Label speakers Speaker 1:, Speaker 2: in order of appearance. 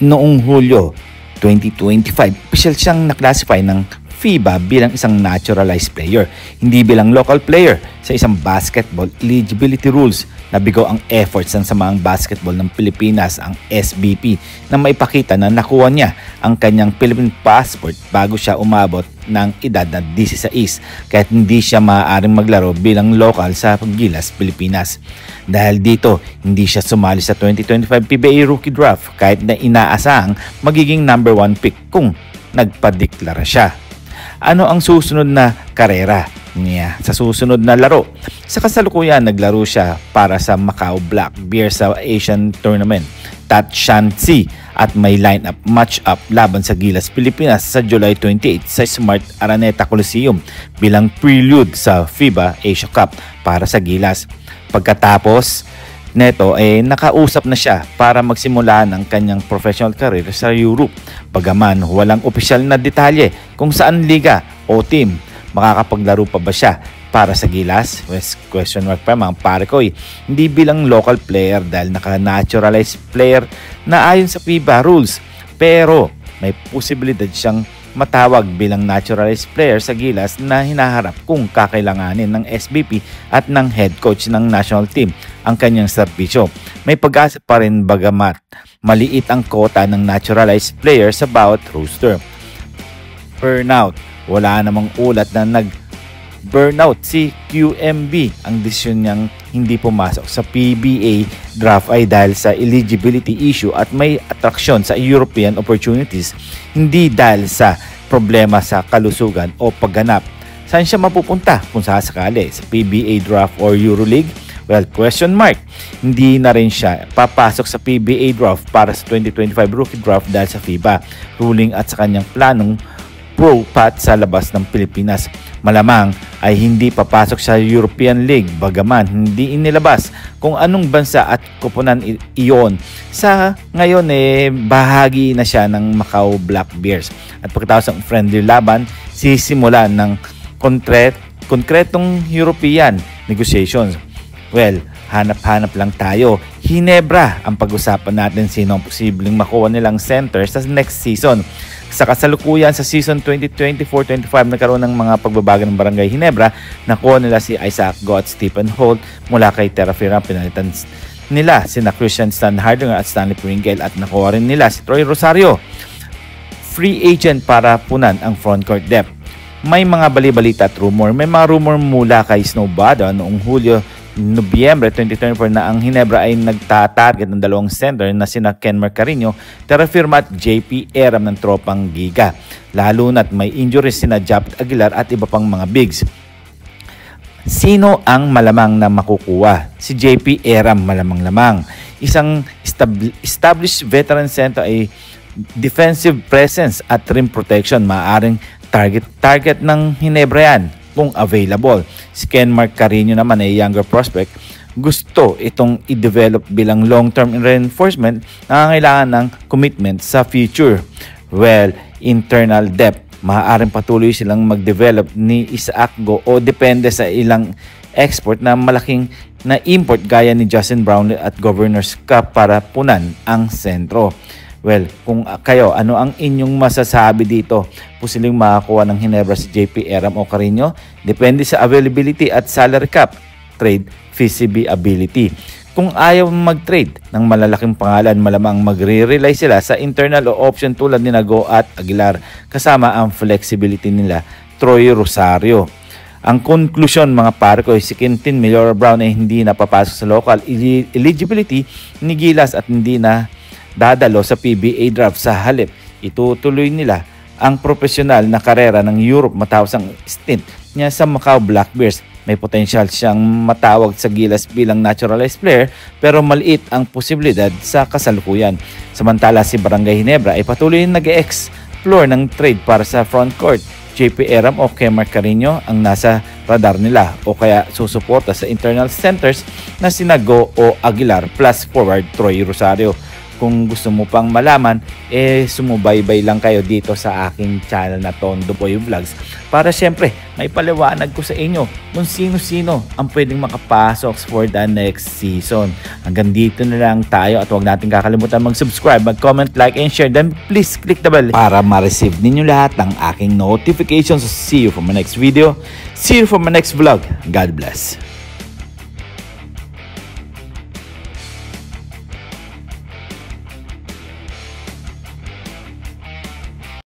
Speaker 1: Noong Hulyo 2025, official siyang naklasify ng FIBA bilang isang naturalized player, hindi bilang local player sa isang basketball eligibility rules. Nabigo ang efforts ng Samaang Basketball ng Pilipinas, ang SBP, na maipakita na nakuha niya ang kanyang Philippine passport bago siya umabot ng edad na 16, kahit hindi siya maaaring maglaro bilang local sa Gilas, Pilipinas. Dahil dito, hindi siya sumali sa 2025 PBA Rookie Draft kahit na inaasahang magiging number 1 pick kung nagpadeklara siya. Ano ang susunod na karera niya sa susunod na laro? Sa kasalukuyan, naglaro siya para sa Macau Black Bears sa Asian Tournament Tat Shanxi at may lineup match-up laban sa Gilas, Pilipinas sa July 28 sa Smart Araneta Coliseum bilang prelude sa FIBA Asia Cup para sa Gilas. Pagkatapos neto nakausap na siya para magsimula ng kanyang professional career sa Europe. Bagaman walang opisyal na detalye kung saan liga o team, makakapaglaro pa ba siya para sa Gilas? Question mark pa mga pare ko. Hindi bilang local player dahil naka-naturalized player na ayon sa FIBA rules, pero may posibilidad siyang matawag bilang naturalized player sa Gilas na hinaharap kung kakailanganin ng SBP at ng head coach ng national team ang kanyang serbisyo. May pag-asa pa rin bagamat maliit ang kota ng naturalized player sa bawat roster. Burnout. Wala namang ulat na nag-burnout si QMB. Ang desisyon niyang hindi pumasok sa PBA draft ay dahil sa eligibility issue at may atraksyon sa European opportunities, hindi dahil sa problema sa kalusugan o pagganap. Saan siya mapupunta kung sasakali? Sa PBA draft or EuroLeague? Well, question mark. Hindi na rin siya papasok sa PBA draft para sa 2025 rookie draft dahil sa FIBA ruling at sa kanyang planong pro path sa labas ng Pilipinas. Malamang ay hindi papasok sa European League bagaman hindi inilabas kung anong bansa at koponan iyon. Sa ngayon bahagi na siya ng Macau Black Bears at pagkatapos ng friendly laban sisimula ng konkretong European negotiations. Well, hanap-hanap lang tayo. Hinebra ang pag-usapan natin sino ang posibleng makuha nilang center sa next season. Sa kasalukuyan sa season 2024-25 nagkaroon ng mga pagbabago ng Barangay Hinebra. Nakuha nila si Isaac Go at Stephen Holt mula kay Terra Fira. Pinalitan nila sina Christian Stan Hardinger at Stanley Pringle at nakuha rin nila si Troy Rosario, free agent para punan ang frontcourt depth. May mga bali-balita at rumor. May mga rumor mula kay Snowbada noong Nobyembre 2024 na ang Hinebra ay nagtatarget ng dalawang center na sina Ken Marcarino, Terrafirma at JP Eram ng tropang Giga. Lalo na't may injuries sina Japet Aguilar at iba pang mga bigs. Sino ang malamang na makukuha? Si JP Eram malamang-lamang. Isang established veteran center ay defensive presence at rim protection. Maaaring target ng Hinebra yan kung available. Si Ken Marcarino naman ay younger prospect. Gusto itong i-develop bilang long-term reinforcement na kailangan ng commitment sa future. Well, internal depth. Maaaring patuloy silang mag-develop ni Isaac Go o depende sa ilang export na malaking na import gaya ni Justin Brownlee at Governor's Cup para punan ang sentro. Well, kung kayo, ano ang inyong masasabi dito? Posibleng makakuha ng Hinebra si JP Eram o Carino? Depende sa availability at salary cap, trade feasibility. Kung ayaw mag-trade ng malalaking pangalan, malamang magre-rely sila sa internal o option tulad ni Go at Aguilar kasama ang flexibility nila, Troy Rosario. Ang konklusyon mga pare ko, si Quintin Millora Brown ay hindi napapasok sa local eligibility ni Gilas at hindi na dadalo sa PBA draft. Sa halip, itutuloy nila ang profesional na karera ng Europe matapos ang stint niya sa Macau Black Bears. May potensyal siyang matawag sa Gilas bilang naturalized player pero maliit ang posibilidad sa kasalukuyan. Samantala si Barangay Hinebra ay patuloy nag-explore ng trade para sa frontcourt. JP Eram o Ken Marcarino ang nasa radar nila o kaya susuporta sa internal centers na sina Go o Aguilar plus forward Troy Rosario. Kung gusto mo pang malaman, sumubaybay lang kayo dito sa aking channel na Tondo Boy Vlogs para syempre may paliwanag ko sa inyo kung sino-sino ang pwedeng makapasok for the next season. Hanggang dito na lang tayo at huwag natin kakalimutan mag-subscribe, mag-comment, like, and share. Then please click the bell para ma-receive ninyo lahat ng aking notifications. See you for my next video. See you for my next vlog. God bless.